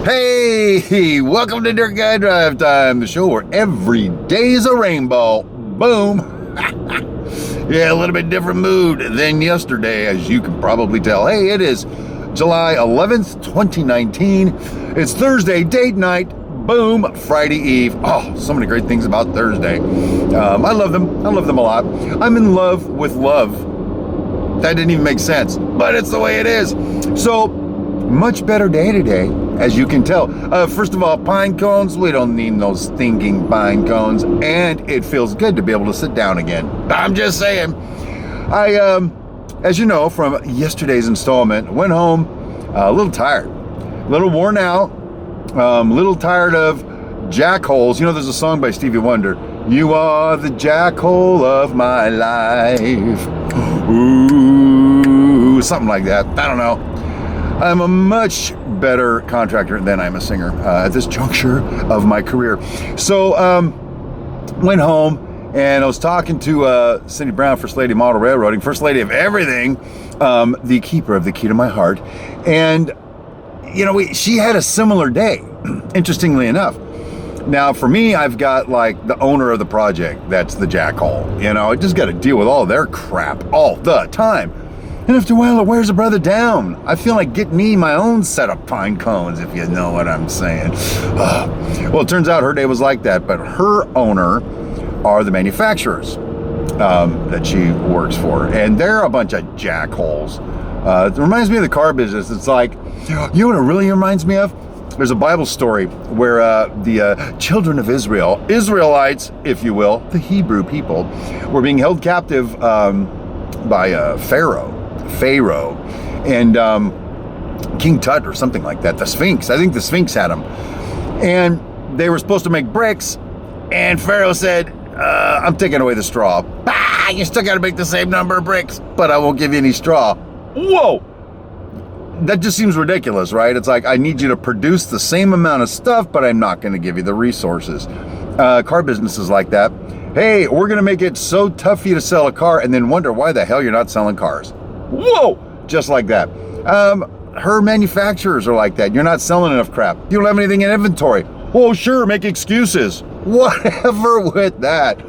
Hey, welcome to Dirt Guy Drive Time, the show where every day is a rainbow. Boom. Yeah, a little bit different mood than yesterday, as you can probably tell. Hey, it is July 11th, 2019. It's Thursday, date night. Boom, Friday Eve. Oh, so many great things about Thursday. I love them. I love them a lot. I'm in love with love. That didn't even make sense, but it's the way it is. So, much better day today, as you can tell. First of all, pine cones, we don't need those stinking pine cones, and it feels good to be able to sit down again. I'm just saying. As you know from yesterday's installment, went home a little tired, a little worn out, a little tired of jackholes. You know, there's a song by Stevie Wonder, "You are the jackhole of my life." Ooh, something like that. I don't know. I'm a much better contractor than I'm a singer at this juncture of my career. So, went home and I was talking to Cindy Brown, First Lady of Model Railroading, First Lady of everything, the keeper of the key to my heart. And, you know, she had a similar day, interestingly enough. Now, for me, I've got like the owner of the project, that's the jackhole. You know, I just got to deal with all their crap all the time. And after a while, it wears a brother down. I feel like getting me my own set of pine cones, if you know what I'm saying. Well, it turns out her day was like that, but her owner are the manufacturers that she works for. And they're a bunch of jackholes. It reminds me of the car business. It's like, you know what it really reminds me of? There's a Bible story where the children of Israel, Israelites, if you will, the Hebrew people, were being held captive by Pharaoh, and King Tut or something like that, the Sphinx. I think the Sphinx had them. And they were supposed to make bricks, and Pharaoh said, I'm taking away the straw. Bah, you still got to make the same number of bricks, but I won't give you any straw. Whoa! That just seems ridiculous, right? It's like, I need you to produce the same amount of stuff, but I'm not going to give you the resources. Car businesses like that. Hey, we're going to make it so tough for you to sell a car and then wonder why the hell you're not selling cars. Whoa! Just like that. Her manufacturers are like that. You're not selling enough crap. You don't have anything in inventory. Well, sure, make excuses. Whatever with that.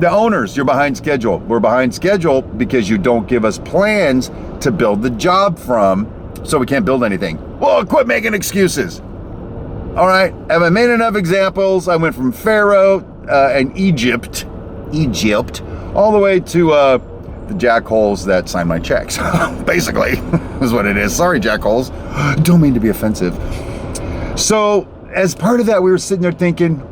The owners, you're behind schedule. We're behind schedule because you don't give us plans to build the job from, so we can't build anything. Well, quit making excuses. All right, have I made enough examples? I went from Pharaoh and Egypt, all the way to the jackholes that sign my checks. Basically, is what it is. Sorry, jackholes. Don't mean to be offensive. So, as part of that, we were sitting there thinking,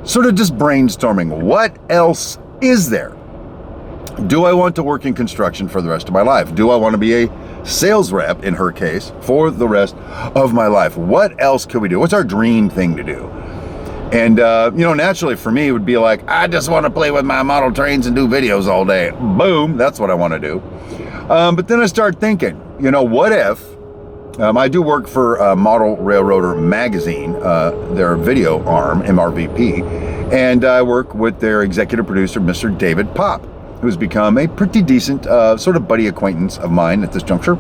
sort of just brainstorming, what else is there? Do I want to work in construction for the rest of my life? Do I want to be a sales rep, in her case, for the rest of my life? What else could we do? What's our dream thing to do? And, you know, naturally for me, it would be like, I just want to play with my model trains and do videos all day. Boom, that's what I want to do. But then I started thinking, you know, what if, I do work for Model Railroader Magazine, their video arm, MRVP, and I work with their executive producer, Mr. David Pop, who's become a pretty decent sort of buddy acquaintance of mine at this juncture.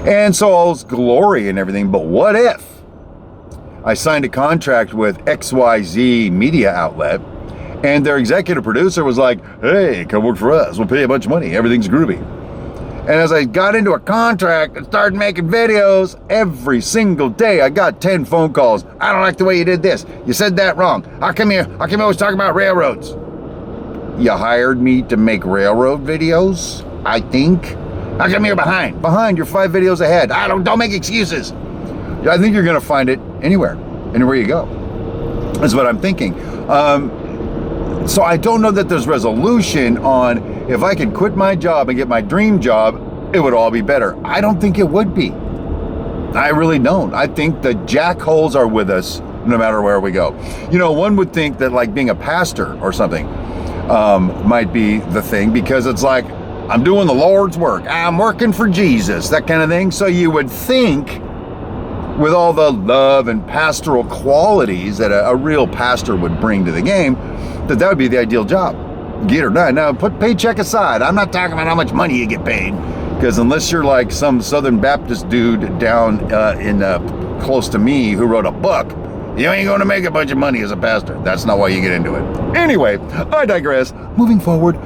And so all's glory and everything, but what if I signed a contract with XYZ media outlet and their executive producer was like, hey, come work for us, we'll pay you a bunch of money, everything's groovy. And as I got into a contract and started making videos, every single day I got 10 phone calls. I don't like the way you did this. You said that wrong. How come you always talk about railroads? You hired me to make railroad videos, I think. How come you're behind? Behind, you're 5 videos ahead. Don't make excuses. I think you're gonna find it anywhere you go. That's what I'm thinking. So I don't know that there's resolution on if I could quit my job and get my dream job, it would all be better. I don't think it would be. I really don't. I think the jackholes are with us no matter where we go. You know, one would think that like being a pastor or something might be the thing, because it's like, I'm doing the Lord's work. I'm working for Jesus, that kind of thing. So you would think with all the love and pastoral qualities that a real pastor would bring to the game, that would be the ideal job. Get or die. Now, put paycheck aside. I'm not talking about how much money you get paid. Because unless you're like some Southern Baptist dude down in close to me who wrote a book, you ain't going to make a bunch of money as a pastor. That's not why you get into it. Anyway, I digress. Moving forward.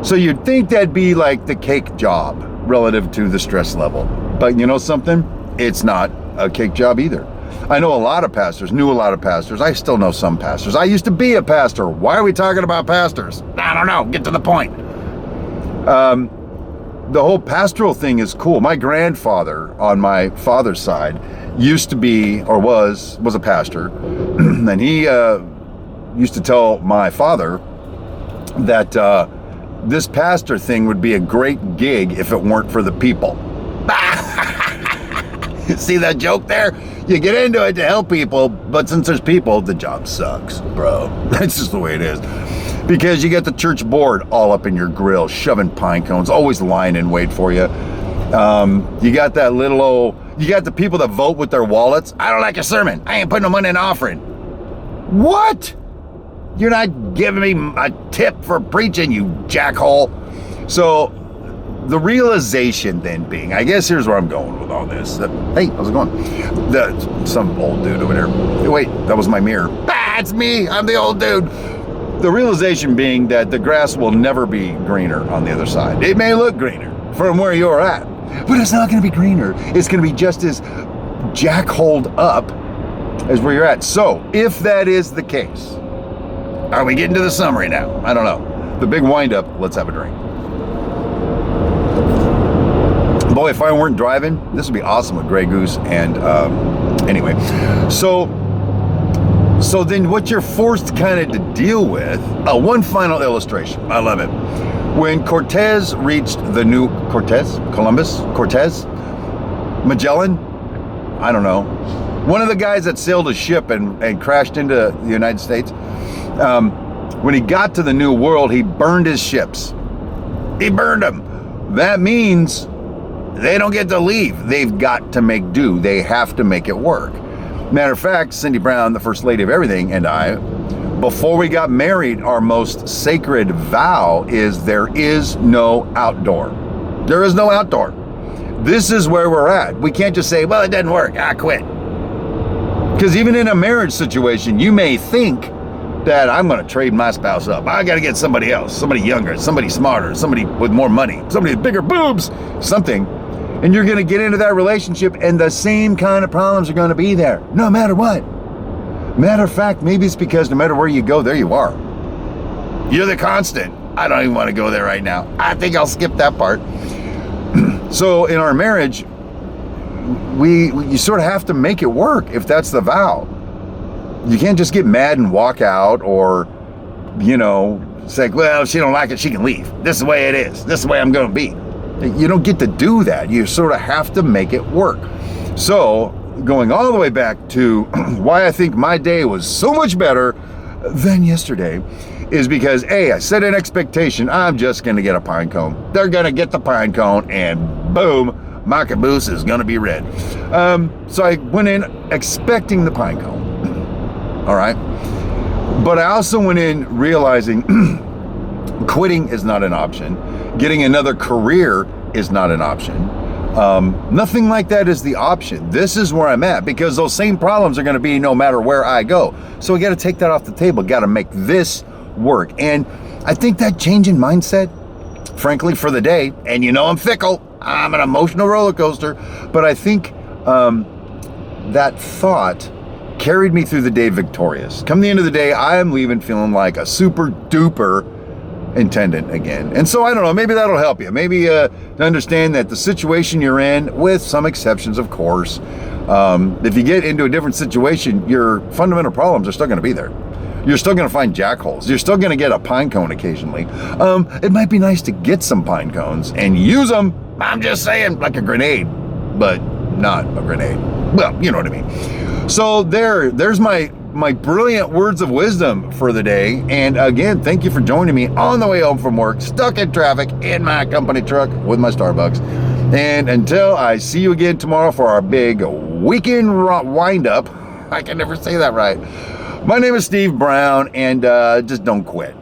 So you'd think that'd be like the cake job relative to the stress level. But you know something? It's not a cake job either. I know a lot of pastors, knew a lot of pastors. I still know some pastors. I used to be a pastor. Why are we talking about pastors? I don't know. Get to the point. The whole pastoral thing is cool. My grandfather on my father's side used to be, or was a pastor. And he used to tell my father that this pastor thing would be a great gig if it weren't for the people. See that joke there? You get into it to help people, but since there's people, the job sucks, bro. That's just the way it is. Because you get the church board all up in your grill, shoving pine cones, always lying in wait for you. You got that little old, you got the people that vote with their wallets. I don't like your sermon. I ain't putting no money in an offering. What? You're not giving me a tip for preaching, you jackhole. So the realization then being, I guess here's where I'm going with all this. Hey, how's it going? Some old dude over there. Wait, that was my mirror. Ah, it's me. I'm the old dude. The realization being that the grass will never be greener on the other side. It may look greener from where you're at, but it's not going to be greener. It's going to be just as jackholed up as where you're at. So if that is the case, are we getting to the summary now? I don't know. The big windup, let's have a drink. Boy, if I weren't driving, this would be awesome with Grey Goose. And anyway, so then what you're forced kind of to deal with, one final illustration. I love it. When Cortez reached the new Columbus, Magellan, I don't know. One of the guys that sailed a ship and crashed into the United States, when he got to the New World, he burned his ships. He burned them. That means they don't get to leave. They've got to make do. They have to make it work. Matter of fact, Cindy Brown, the first lady of everything, and I, before we got married, our most sacred vow is there is no outdoor. There is no outdoor. This is where we're at. We can't just say, well, it doesn't work, I quit. Because even in a marriage situation, you may think that I'm going to trade my spouse up. I got to get somebody else, somebody younger, somebody smarter, somebody with more money, somebody with bigger boobs, something. And you're going to get into that relationship and the same kind of problems are going to be there, no matter what. Matter of fact, maybe it's because no matter where you go, there you are. You're the constant. I don't even want to go there right now. I think I'll skip that part. So in our marriage, you sort of have to make it work if that's the vow. You can't just get mad and walk out or, say, well, if she don't like it, she can leave. This is the way it is. This is the way I'm going to be. You don't get to do that. You sort of have to make it work. So going all the way back to why I think my day was so much better than yesterday is because, A, I set an expectation. I'm just going to get a pine cone. They're going to get the pine cone and boom, my caboose is going to be red. So I went in expecting the pine cone. All right. But I also went in realizing quitting is not an option. Getting another career is not an option. Nothing like that is the option. This is where I'm at because those same problems are going to be no matter where I go. So we got to take that off the table. Got to make this work. And I think that change in mindset, frankly, for the day, and I'm fickle. I'm an emotional roller coaster. But I think that thought carried me through the day victorious. Come the end of the day, I am leaving feeling like a super duper intendant again. And so I don't know, maybe that'll help you. Maybe to understand that the situation you're in, with some exceptions, of course, if you get into a different situation, your fundamental problems are still going to be there. You're still going to find jackholes. You're still going to get a pine cone occasionally. It might be nice to get some pine cones and use them. I'm just saying, like a grenade, but not a grenade. Well, you know what I mean. So there's my brilliant words of wisdom for the day. And again, thank you for joining me on the way home from work, stuck in traffic in my company truck with my Starbucks. And until I see you again tomorrow for our big weekend wind up, I can never say that right. My name is Steve Brown, and just don't quit.